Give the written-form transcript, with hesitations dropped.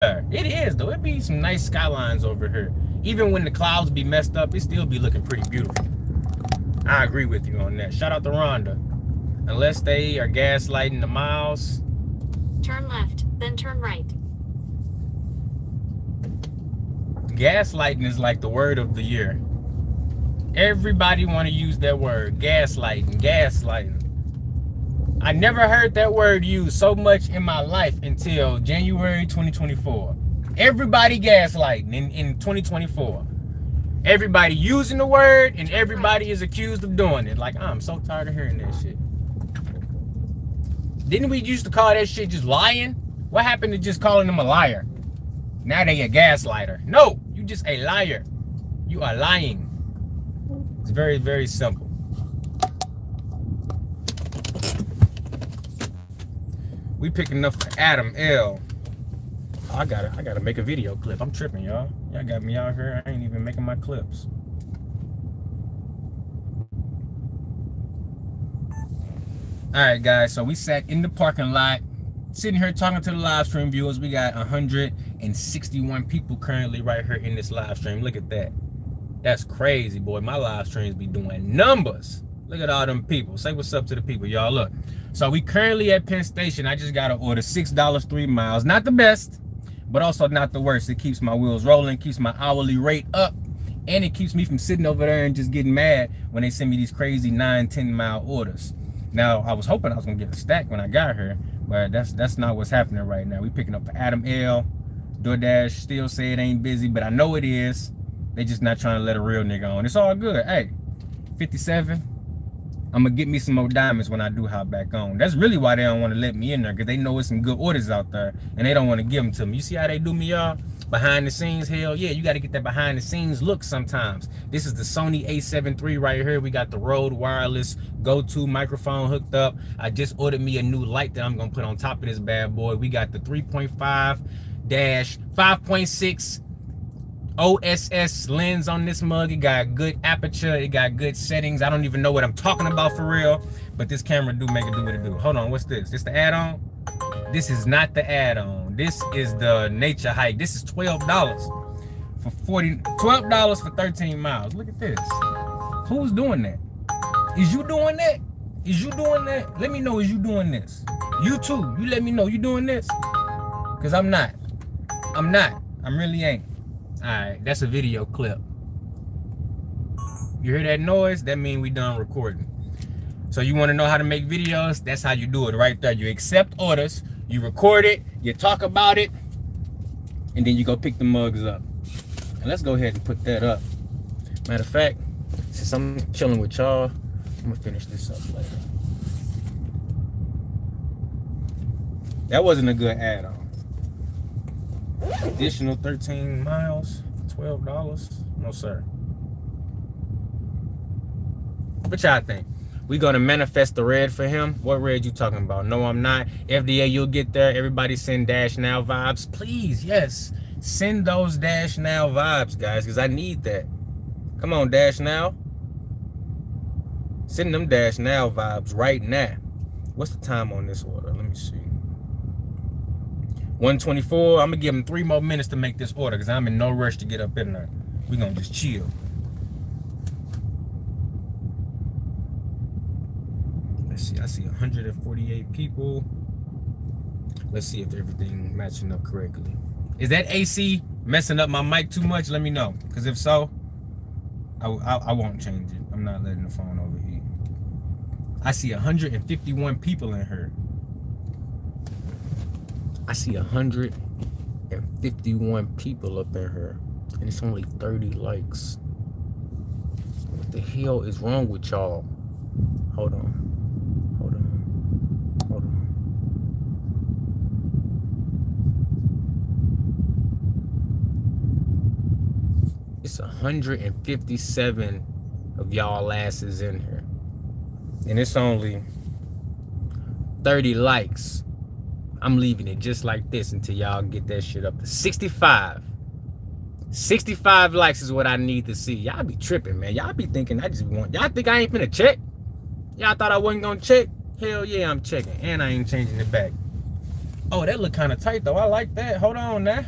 It is though. It be some nice skylines over here. Even when the clouds be messed up, it still be looking pretty beautiful. I agree with you on that. Shout out to Rhonda. Unless they are gaslighting the miles. Turn left, then turn right. Gaslighting is like the word of the year. Everybody want to use that word. Gaslighting, gaslighting. I never heard that word used so much in my life until January 2024. Everybody gaslighting in 2024. Everybody using the word and everybody is accused of doing it. Like, I'm so tired of hearing that shit. Didn't we used to call that shit just lying? What happened to just calling them a liar? Now they a gaslighter. No, you just a liar. You are lying. It's very, very simple. We picking up for Adam L. Oh, I gotta make a video clip. I'm tripping, y'all. Y'all got me out here. I ain't even making my clips. All right, guys. So we sat in the parking lot, sitting here talking to the live stream viewers. We got 161 people currently right here in this live stream. Look at that. That's crazy, boy. My live streams be doing numbers. Look at all them people. Say what's up to the people, y'all. Look. So we currently at Penn Station. I just got to order $6 3 miles. Not the best, but also not the worst. It keeps my wheels rolling, keeps my hourly rate up, and it keeps me from sitting over there and just getting mad when they send me these crazy 9-10 mile orders. Now, I was hoping I was going to get a stack when I got here, but that's not what's happening right now. We picking up for Adam L. DoorDash still say it ain't busy, but I know it is. They just not trying to let a real nigga on. It's all good. Hey, 57. I'm gonna get me some more diamonds when I do hop back on. That's really why they don't want to let me in there, because they know it's some good orders out there and they don't want to give them to me. You see how they do me, y'all? Behind the scenes, hell yeah, you got to get that behind the scenes look sometimes. This is the Sony A7 III right here. We got the Rode wireless go-to microphone hooked up. I just ordered me a new light that I'm gonna put on top of this bad boy. We got the 3.5-5.6 OSS lens on this mug. It got good aperture, it got good settings. I don't even know what I'm talking about for real, but this camera do make it do what it do. Hold on, what's this? This the add-on? This is not the add-on. This is the nature hike. This is $12 for $12 for 13 miles. Look at this. Who's doing that? Is you doing that? Is you doing that? Let me know, is you doing this? You too. You let me know you doing this. Cause I'm not. I'm not. I really ain't. Alright, that's a video clip. You hear that noise? That means we done recording. So you want to know how to make videos? That's how you do it right there. You accept orders, you record it, you talk about it, and then you go pick the mugs up. And let's go ahead and put that up. Matter of fact, since I'm chilling with y'all, I'm gonna finish this up later. That wasn't a good add-on. Additional 13 miles, $12. No, sir. What y'all think? We gonna manifest the red for him? What red you talking about? No, I'm not. FDA, you'll get there. Everybody send Dash Now vibes. Please, yes. Send those Dash Now vibes, guys, because I need that. Come on, Dash Now. Send them Dash Now vibes right now. What's the time on this order? Let me see. 124. I'm gonna give him 3 more minutes to make this order because I'm in no rush to get up in there. We gonna just chill. Let's see. I see 148 people. Let's see if everything matching up correctly. Is that AC messing up my mic too much? Let me know. Because if so, I won't change it. I'm not letting the phone overheat. I see 151 people in here. I see 151 people up in here, and it's only 30 likes. What the hell is wrong with y'all? Hold on. Hold on. Hold on. It's 157 of y'all asses in here, and it's only 30 likes. I'm leaving it just like this until y'all get that shit up to 65. 65 likes is what I need to see. Y'all be tripping, man. Y'all be thinking I just want... Y'all think I ain't finna check? Y'all thought I wasn't gonna check? Hell yeah, I'm checking. And I ain't changing it back. Oh, that look kind of tight though. I like that. Hold on now.